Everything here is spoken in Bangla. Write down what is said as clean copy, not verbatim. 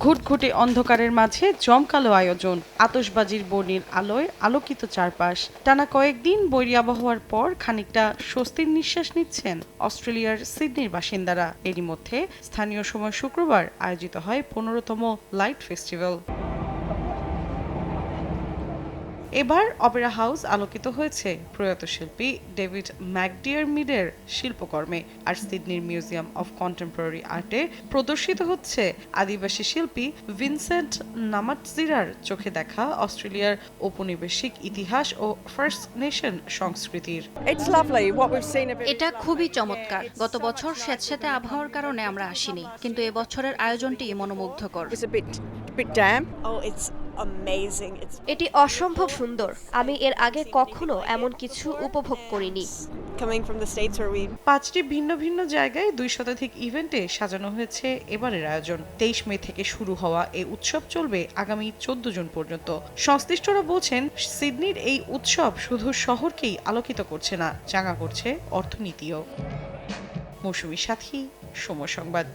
ঘুটঘুটে অন্ধকারের মাঝে জমকালো আয়োজন, আতশবাজির বর্ণিল আলোয় আলোকিত চারপাশ। টানা কয়েকদিন বৈরী আবহাওয়ার পর খানিকটা স্বস্তির নিঃশ্বাস নিচ্ছেন অস্ট্রেলিয়ার সিডনির বাসিন্দারা। এরই মধ্যে স্থানীয় সময় শুক্রবার আয়োজিত হয় ১৫তম লাইট ফেস্টিভ্যাল। এবার অপেরা হাউস আলোকিত হয়েছে প্রয়াত শিল্পী ডেভিড ম্যাকডিয়ারমিডের শিল্পকর্মে, আর সিডনির মিউজিয়াম অফ কন্টেম্পোরারি আর্টে প্রদর্শিত হচ্ছে আদিবাসী শিল্পী ভিনসেন্ট নামাটজিরার চোখে দেখা অস্ট্রেলিয়ার ঔপনিবেশিক ইতিহাস ও ফার্স্ট নেশন সংস্কৃতির। এটা খুবই চমৎকার। গত বছর স্যাঁতসেঁতে আবহাওয়ার কারণে আমরা আসিনি, কিন্তু এবছরের আয়োজনটি মনোমুগ্ধকর। এটি অসম্ভব সুন্দর। আমি এর আগে কখনো এমন কিছু উপভোগ করিনি। ৫টি ভিন্ন ভিন্ন জায়গায় ২০০ শতাধিক ইভেন্টে সাজানো হয়েছে এবারের আয়োজন। ২৩ মে থেকে শুরু হওয়া এই উৎসব চলবে আগামী ১৪ জুন পর্যন্ত। সংশ্লিষ্টরা বলছেন, সিডনির এই উৎসব শুধু শহরকেই আলোকিত করছে না, চাঙা করছে অর্থনীতিও। মৌসুমী সাথী, সময় সংবাদ।